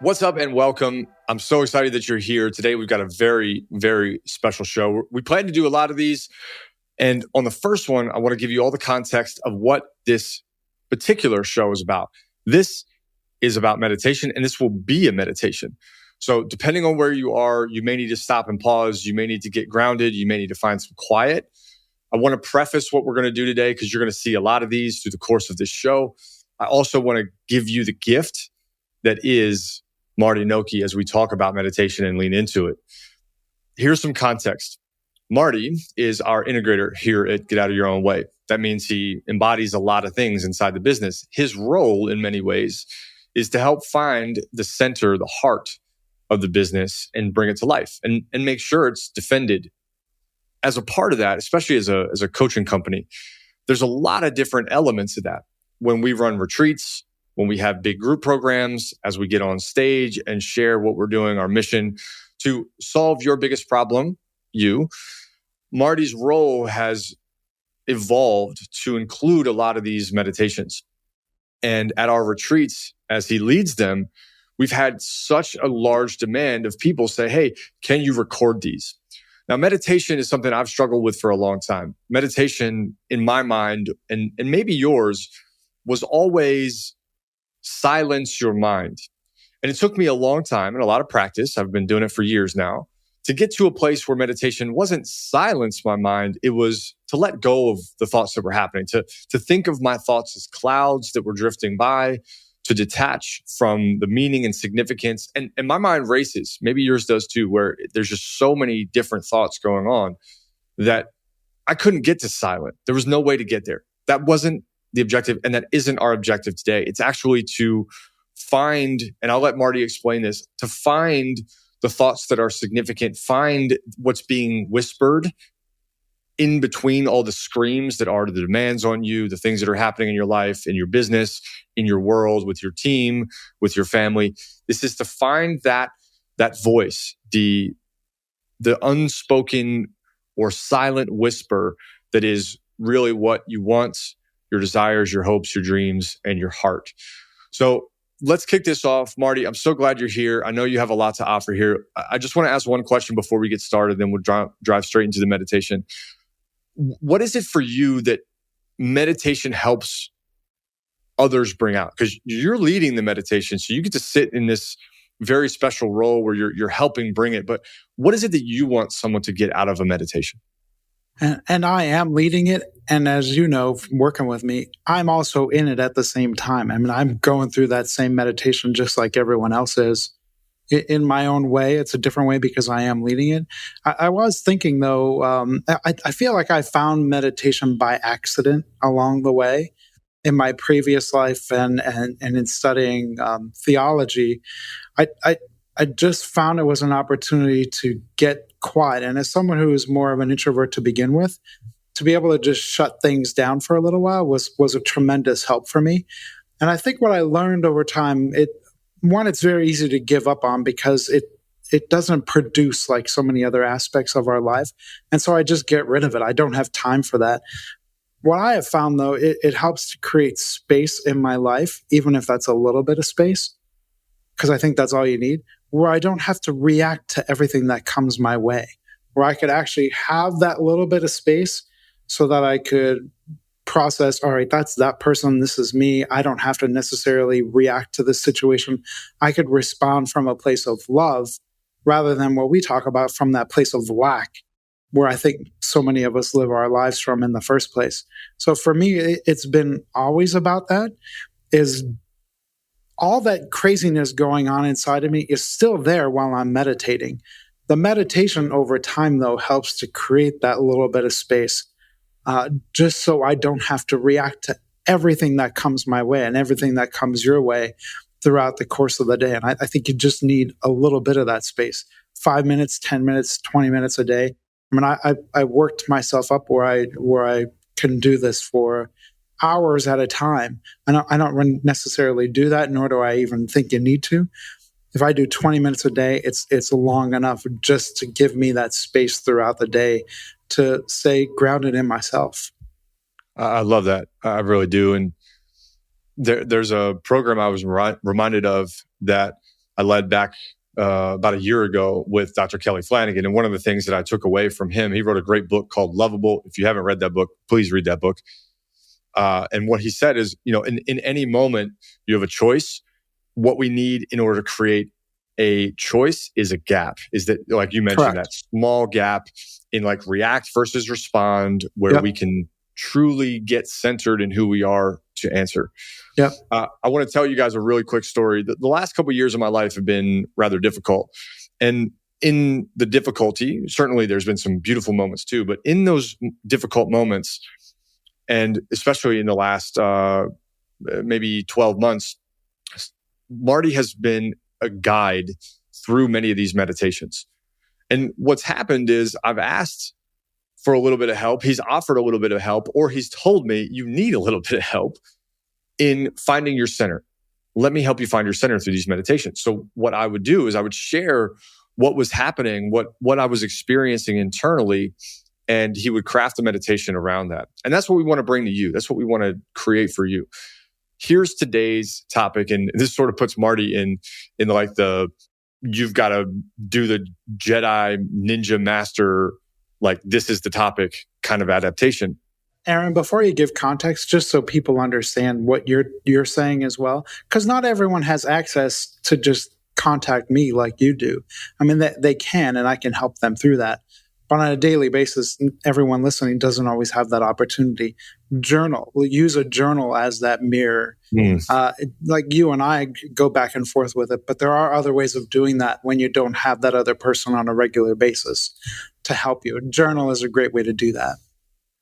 What's up and welcome. I'm so excited that you're here. Today, we've got a very, very special show. We plan to do a lot of these. And on the first one, I want to give you all the context of what this particular show is about. This is about meditation, and this will be a meditation. So depending on where you are, you may need to stop and pause. You may need to get grounded. You may need to find some quiet. I want to preface what we're going to do today because you're going to see a lot of these through the course of this show. I also want to give you the gift that is Marty Nocchi as we talk about meditation and lean into it. Here's some context. Marty is our integrator here at Get Out of Your Own Way. That means he embodies a lot of things inside the business. His role in many ways is to help find the center, the heart of the business and bring it to life and make sure it's defended. As a part of that, especially as a coaching company, there's a lot of different elements of that. When we run retreats, when we have big group programs, as we get on stage and share what we're doing, our mission to solve your biggest problem, you, Marty's role has evolved to include a lot of these meditations. And at our retreats, as he leads them, we've had such a large demand of people say, hey, can you record these? Now, meditation is something I've struggled with for a long time. Meditation, in my mind, and maybe yours, was always silence your mind. And it took me a long time and a lot of practice. I've been doing it for years now to get to a place where meditation wasn't silence my mind. It was to let go of the thoughts that were happening, to think of my thoughts as clouds that were drifting by, to detach from the meaning and significance. And my mind races. Maybe yours does too, where there's just so many different thoughts going on that I couldn't get to silent. There was no way to get there. That wasn't the objective, and that isn't our objective today. It's actually to find, and I'll let Marty explain this, to find the thoughts that are significant, find what's being whispered in between all the screams that are the demands on you, the things that are happening in your life, in your business, in your world, with your team, with your family. This is to find that voice, the unspoken or silent whisper that is really what you want, your desires, your hopes, your dreams, and your heart. So let's kick this off. Marty, I'm so glad you're here. I know you have a lot to offer here. I just want to ask one question before we get started, then we'll drive straight into the meditation. What is it for you that meditation helps others bring out? Because you're leading the meditation, so you get to sit in this very special role where you're helping bring it. But what is it that you want someone to get out of a meditation? And I am leading it. And as you know, from working with me, I'm also in it at the same time. I mean, I'm going through that same meditation just like everyone else is. In my own way, it's a different way because I am leading it. I was thinking, though, I feel like I found meditation by accident along the way. In my previous life and in studying theology, I just found it was an opportunity to get quiet. And as someone who is more of an introvert to begin with, to be able to just shut things down for a little while was a tremendous help for me. And I think what I learned over time, it's very easy to give up on because it doesn't produce like so many other aspects of our life. And so I just get rid of it. I don't have time for that. What I have found, though, it helps to create space in my life, even if that's a little bit of space, because I think that's all you need, where I don't have to react to everything that comes my way, where I could actually have that little bit of space so that I could process, all right, that's that person, this is me. I don't have to necessarily react to this situation. I could respond from a place of love rather than what we talk about from that place of lack, where I think so many of us live our lives from in the first place. So for me, it's been always about that, is all that craziness going on inside of me is still there while I'm meditating. The meditation over time, though, helps to create that little bit of space, just so I don't have to react to everything that comes my way and everything that comes your way throughout the course of the day. And I think you just need a little bit of that space, 5 minutes, 10 minutes, 20 minutes a day. I mean, I worked myself up where I can do this for hours at a time. I don't necessarily do that, nor do I even think you need to. If I do 20 minutes a day, it's long enough just to give me that space throughout the day to stay grounded in myself. I love that. I really do. And there's a program I was reminded of that I led back about a year ago with Dr. Kelly Flanagan. And one of the things that I took away from him, he wrote a great book called Lovable. If you haven't read that book, please read that book. And what he said is, in any moment, you have a choice. What we need in order to create a choice is a gap. Is that, like you mentioned, Correct. that small gap in like react versus respond, where we can truly get centered in who we are to answer. Yep. I want to tell you guys a really quick story. The last couple of years of my life have been rather difficult. And in the difficulty, certainly there's been some beautiful moments too, but in those difficult moments, and especially in the last maybe 12 months, Marty has been a guide through many of these meditations. And what's happened is I've asked for a little bit of help. He's offered a little bit of help, or he's told me you need a little bit of help in finding your center. Let me help you find your center through these meditations. So what I would do is I would share what was happening, what I was experiencing internally, and he would craft a meditation around that. And that's what we want to bring to you. That's what we want to create for you. Here's today's topic. And this sort of puts Marty in like you've got to do the Jedi Ninja Master, like this is the topic kind of adaptation. Aaron, before you give context, just so people understand what you're saying as well, because not everyone has access to just contact me like you do. I mean, they can, and I can help them through that. But on a daily basis, everyone listening doesn't always have that opportunity. Journal. We'll use a journal as that mirror. Like you and I go back and forth with it, but there are other ways of doing that when you don't have that other person on a regular basis to help you. A journal is a great way to do that.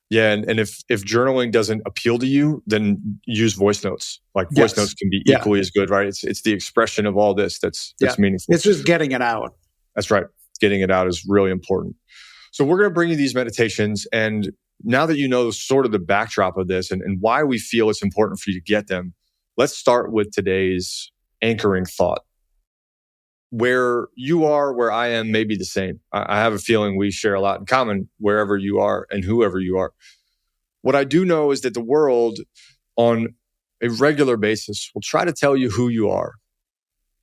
Yeah, and if journaling doesn't appeal to you, then use voice notes. Like voice notes can be equally as good, right? It's the expression of all this that's meaningful. It's just getting it out. That's right. Getting it out is really important. So we're going to bring you these meditations. And now that you know sort of the backdrop of this and why we feel it's important for you to get them, let's start with today's anchoring thought. Where you are, where I am may be the same. I have a feeling we share a lot in common wherever you are and whoever you are. What I do know is that the world on a regular basis will try to tell you who you are.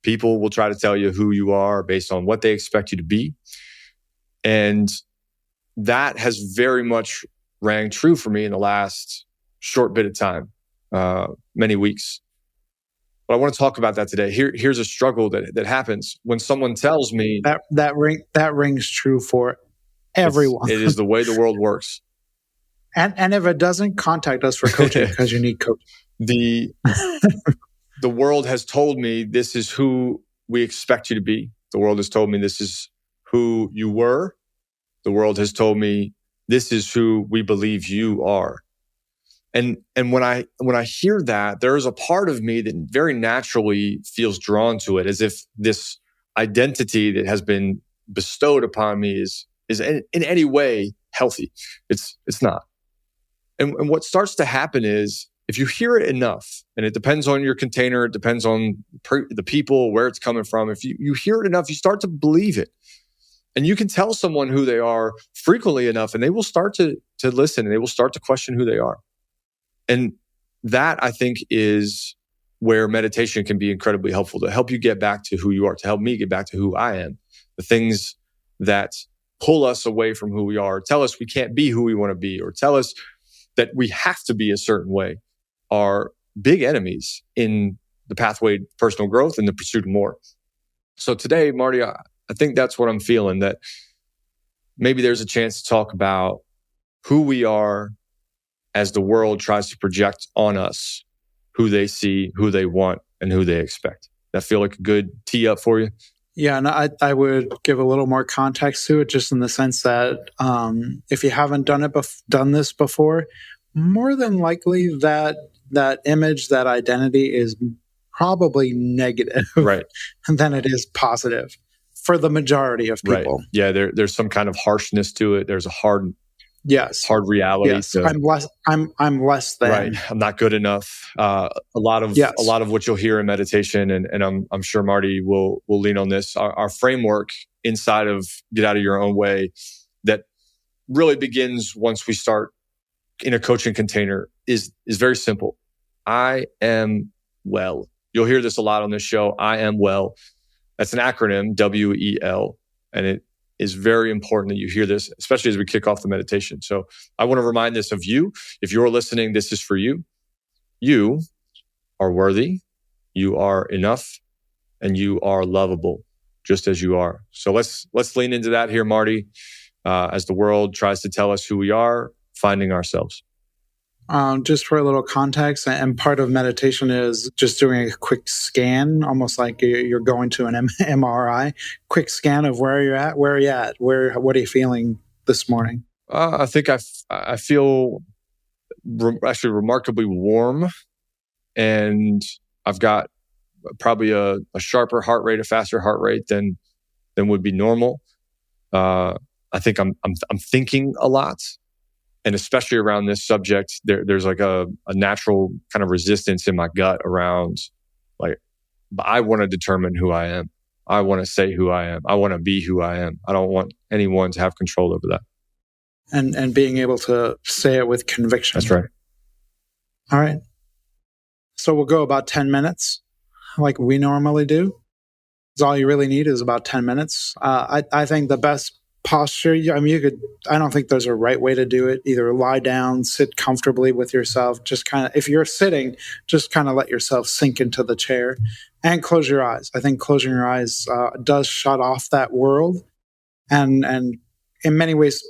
People will try to tell you who you are based on what they expect you to be. And that has very much rang true for me in the last short bit of time, many weeks. But I want to talk about that today. Here's a struggle that happens when someone tells me that rings true for everyone. It is the way the world works. And if it doesn't, contact us for coaching because you need coaching. The world has told me this is who we expect you to be. The world has told me this is who you were. The world has told me this is who we believe you are. And when I hear that, there is a part of me that very naturally feels drawn to it, as if this identity that has been bestowed upon me is in any way healthy. It's not. And what starts to happen is if you hear it enough, and it depends on your container, it depends on the people, where it's coming from. If you hear it enough, you start to believe it. And you can tell someone who they are frequently enough, and they will start to listen, and they will start to question who they are. And that, I think, is where meditation can be incredibly helpful to help you get back to who you are, to help me get back to who I am. The things that pull us away from who we are, tell us we can't be who we want to be, or tell us that we have to be a certain way, are big enemies in the pathway to personal growth and the pursuit of more. So today, Marty, I think that's what I'm feeling, that maybe there's a chance to talk about who we are as the world tries to project on us who they see, who they want, and who they expect. That feel like a good tee up for you? Yeah, and I would give a little more context to it, just in the sense that if you haven't done this before, more than likely that image, that identity is probably negative, right, than it is positive for the majority of people. Right. Yeah, there's some kind of harshness to it. There's a hard reality. Yes. I'm less than. Right. I'm not good enough. A lot of what you'll hear in meditation, and I'm sure Marty will lean on this. Our framework inside of Get Out of Your Own Way that really begins once we start in a coaching container is very simple. I am well. You'll hear this a lot on this show. I am well. That's an acronym, WEL. And it is very important that you hear this, especially as we kick off the meditation. So I want to remind this of you. If you're listening, this is for you. You are worthy, you are enough, and you are lovable, just as you are. So let's lean into that here, Marty, as the world tries to tell us who we are, finding ourselves. Just for a little context, and part of meditation is just doing a quick scan, almost like you're going to an MRI, quick scan of where you're at, what are you feeling this morning? I think I feel actually remarkably warm, and I've got probably a sharper heart rate, a faster heart rate than would be normal. I think I'm thinking a lot. And especially around this subject, there's like a natural kind of resistance in my gut around, like, I want to determine who I am. I want to say who I am. I want to be who I am. I don't want anyone to have control over that. And being able to say it with conviction. That's right. All right. So we'll go about 10 minutes like we normally do. That's all you really need is about 10 minutes. I think the best posture, I don't think there's a right way to do it. Either lie down, sit comfortably with yourself, just kind of, if you're sitting, just kind of let yourself sink into the chair and close your eyes. I think closing your eyes does shut off that world and in many ways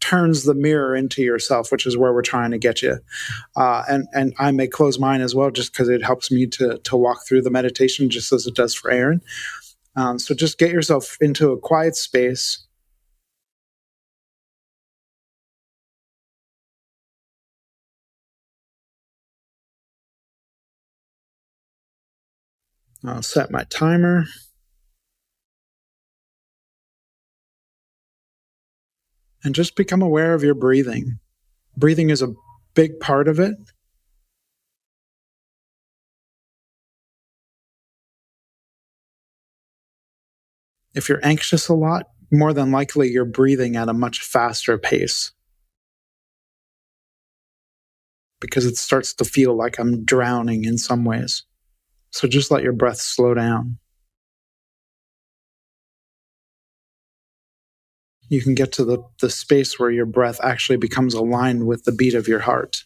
turns the mirror into yourself, which is where we're trying to get you. And I may close mine as well, just because it helps me to walk through the meditation, just as it does for Aaron. So just get yourself into a quiet space. I'll set my timer. And just become aware of your breathing. Breathing is a big part of it. If you're anxious a lot, more than likely you're breathing at a much faster pace, because it starts to feel like I'm drowning in some ways. So just let your breath slow down. You can get to the space where your breath actually becomes aligned with the beat of your heart.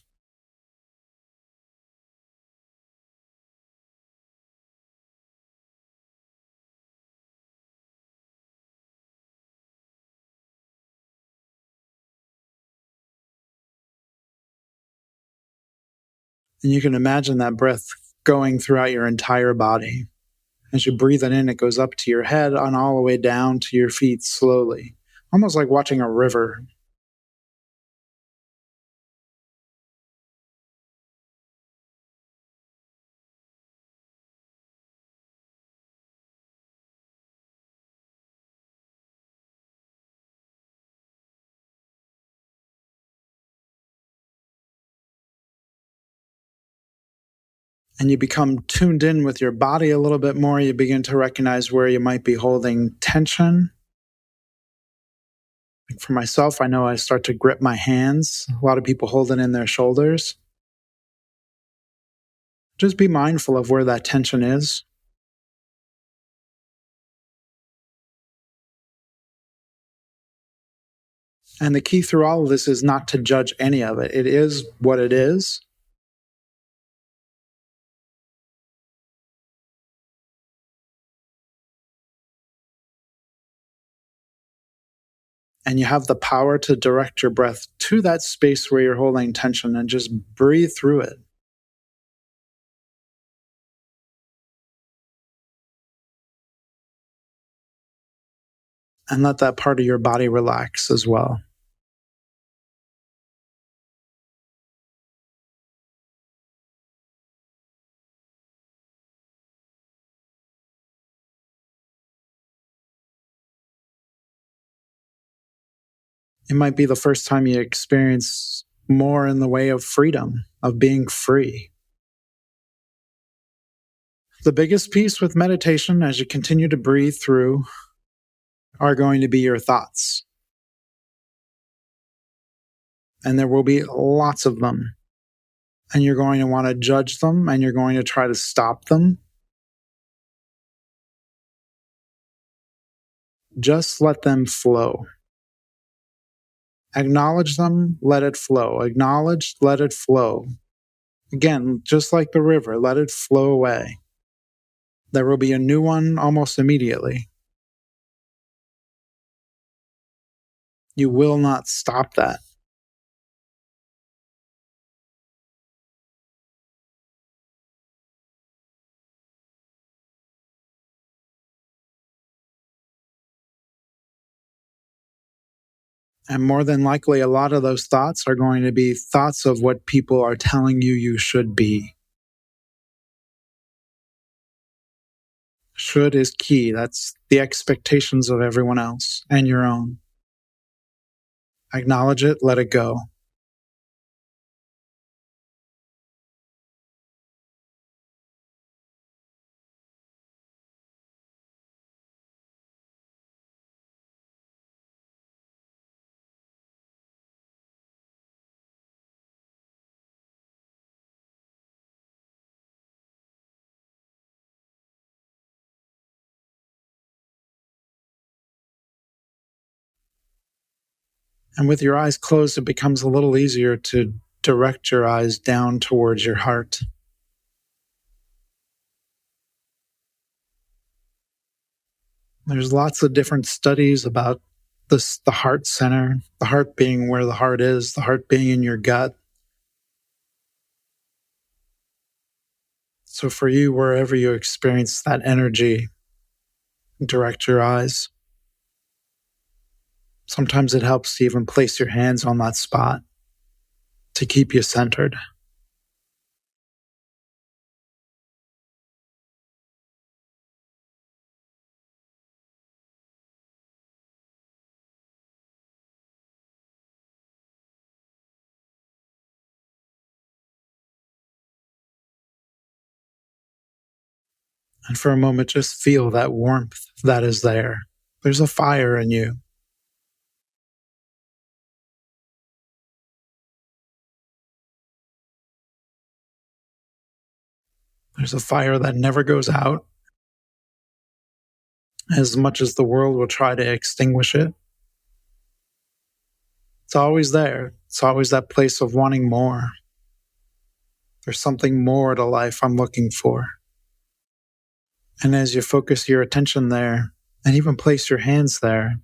And you can imagine that breath going throughout your entire body. As you breathe it in, it goes up to your head and all the way down to your feet slowly, almost like watching a river. And you become tuned in with your body a little bit more. You begin to recognize where you might be holding tension. Like for myself, I know I start to grip my hands. A lot of people hold it in their shoulders. Just be mindful of where that tension is. And the key through all of this is not to judge any of it. It is what it is. And you have the power to direct your breath to that space where you're holding tension and just breathe through it. And let that part of your body relax as well. It might be the first time you experience more in the way of freedom, of being free. The biggest piece with meditation, as you continue to breathe through, are going to be your thoughts. And there will be lots of them. And you're going to want to judge them, and you're going to try to stop them. Just let them flow. Acknowledge them, let it flow. Acknowledge, let it flow. Again, just like the river, let it flow away. There will be a new one almost immediately. You will not stop that. And more than likely, a lot of those thoughts are going to be thoughts of what people are telling you you should be. Should is key. That's the expectations of everyone else and your own. Acknowledge it, let it go. And with your eyes closed, it becomes a little easier to direct your eyes down towards your heart. There's lots of different studies about this, the heart center, the heart being where the heart is, the heart being in your gut. So for you, wherever you experience that energy, direct your eyes. Sometimes it helps to even place your hands on that spot to keep you centered. And for a moment, just feel that warmth that is there. There's a fire in you. There's a fire that never goes out, as much as the world will try to extinguish it. It's always there. It's always that place of wanting more. There's something more to life I'm looking for. And as you focus your attention there, and even place your hands there,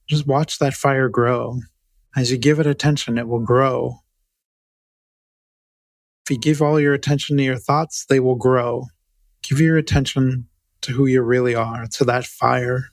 just watch that fire grow. As you give it attention, it will grow. If you give all your attention to your thoughts, they will grow. Give your attention to who you really are, to that fire.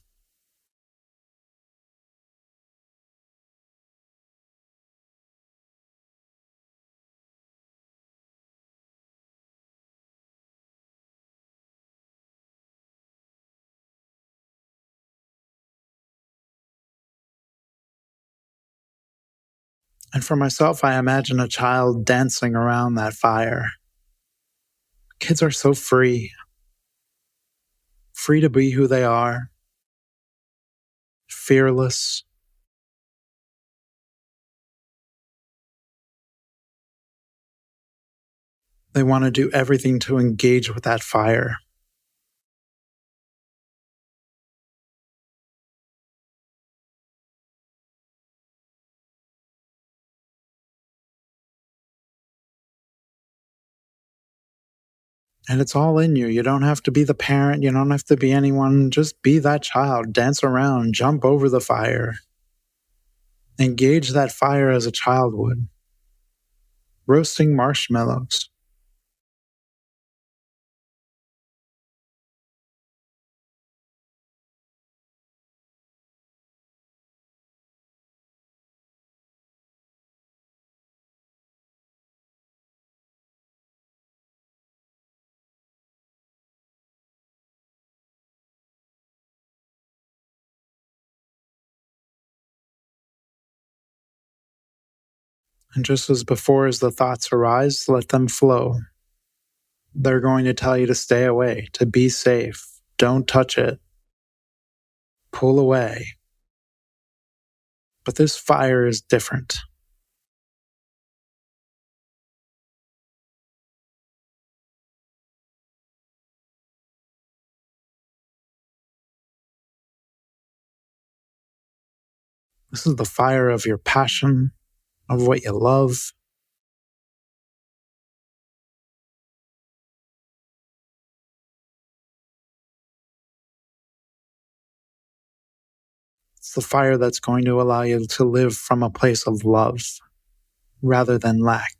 And for myself, I imagine a child dancing around that fire. Kids are so free, free to be who they are, fearless. They want to do everything to engage with that fire. And it's all in you. You don't have to be the parent. You don't have to be anyone. Just be that child. Dance around. Jump over the fire. Engage that fire as a child would. Roasting marshmallows. And just as before, as the thoughts arise, let them flow. They're going to tell you to stay away, to be safe. Don't touch it. Pull away. But this fire is different. This is the fire of your passion, of what you love. It's the fire that's going to allow you to live from a place of love rather than lack.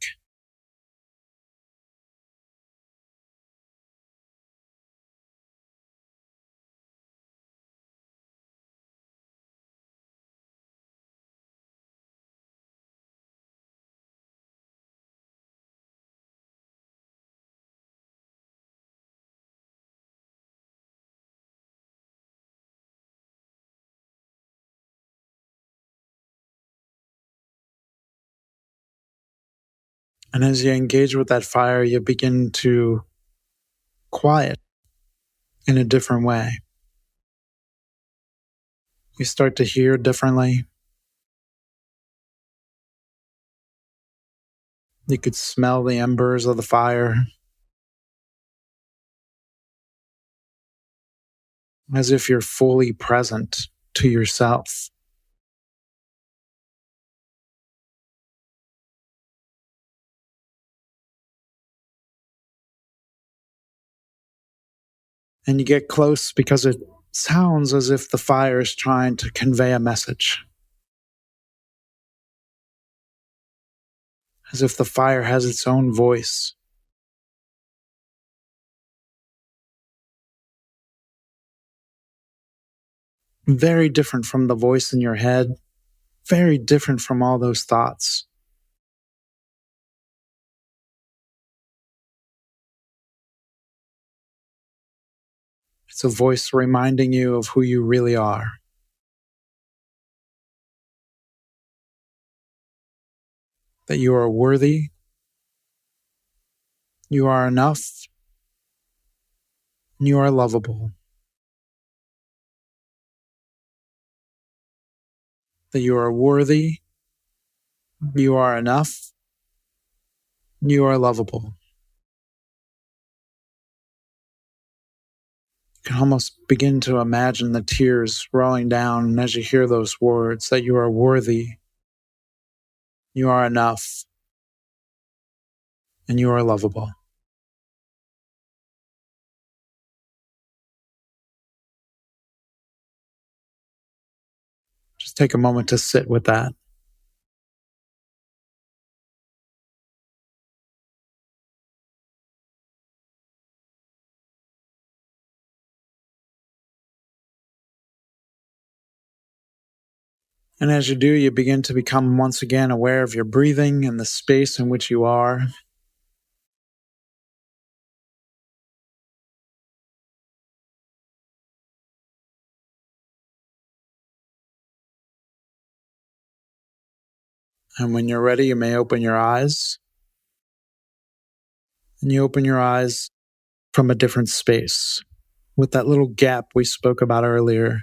And as you engage with that fire, you begin to quiet in a different way. You start to hear differently. You could smell the embers of the fire, as if you're fully present to yourself. And you get close because it sounds as if the fire is trying to convey a message. As if the fire has its own voice. Very different from the voice in your head. Very different from all those thoughts. It's a voice reminding you of who you really are. That you are worthy. You are enough. And you are lovable. That you are worthy. You are enough. You are lovable. You can almost begin to imagine the tears rolling down as you hear those words, that you are worthy, you are enough, and you are lovable. Just take a moment to sit with that. And as you do, you begin to become once again aware of your breathing and the space in which you are. And when you're ready, you may open your eyes. And you open your eyes from a different space, with that little gap we spoke about earlier.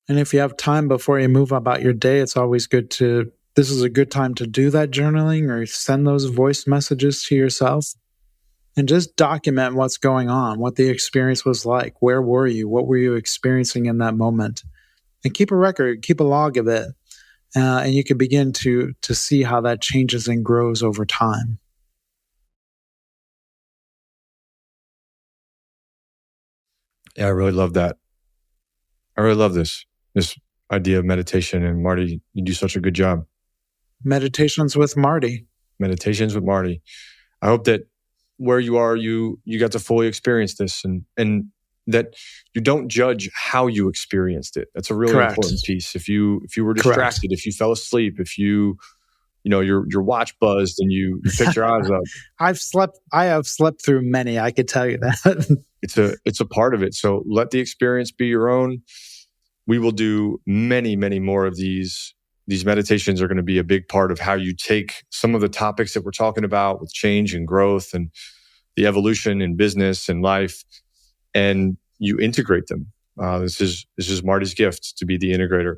And if you have time before you move about your day, it's always good to, this is a good time to do that journaling or send those voice messages to yourself and just document what's going on, what the experience was like. Where were you? What were you experiencing in that moment? And keep a record, keep a log of it. And you can begin to see how that changes and grows over time. Yeah, I really love that. I really love this idea of meditation. And Marty, you do such a good job. Meditations with Marty. Meditations with Marty. I hope that where you are, you got to fully experience this, and that you don't judge how you experienced it. That's a really Correct. important piece. If you were distracted, Correct. if you fell asleep, if your watch buzzed and you picked your eyes up. I have slept through many, I could tell you that. It's a part of it. So let the experience be your own. We will do many, many more of these. These meditations are going to be a big part of how you take some of the topics that we're talking about with change and growth and the evolution in business and life, and you integrate them. This is Marty's gift, to be the integrator.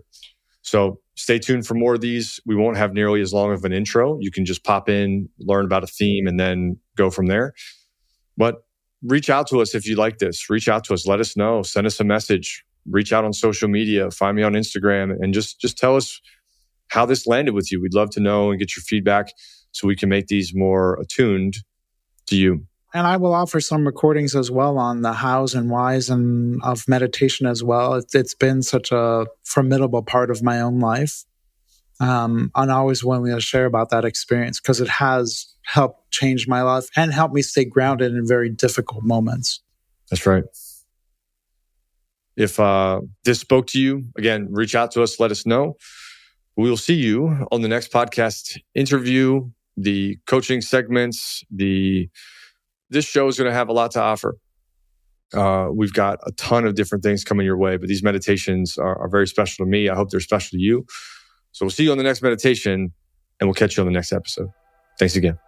So stay tuned for more of these. We won't have nearly as long of an intro. You can just pop in, learn about a theme, and then go from there. But reach out to us if you like this. Reach out to us. Let us know. Send us a message. Reach out on social media. Find me on Instagram, and just tell us how this landed with you. We'd love to know and get your feedback so we can make these more attuned to you. And I will offer some recordings as well on the hows and whys and of meditation as well. It's been such a formidable part of my own life. I'm always willing to share about that experience because it has helped change my life and helped me stay grounded in very difficult moments. That's right. If this spoke to you, again, reach out to us, let us know. We will see you on the next podcast interview, the coaching segments, this show is going to have a lot to offer. We've got a ton of different things coming your way, but these meditations are very special to me. I hope they're special to you. So we'll see you on the next meditation, and we'll catch you on the next episode. Thanks again.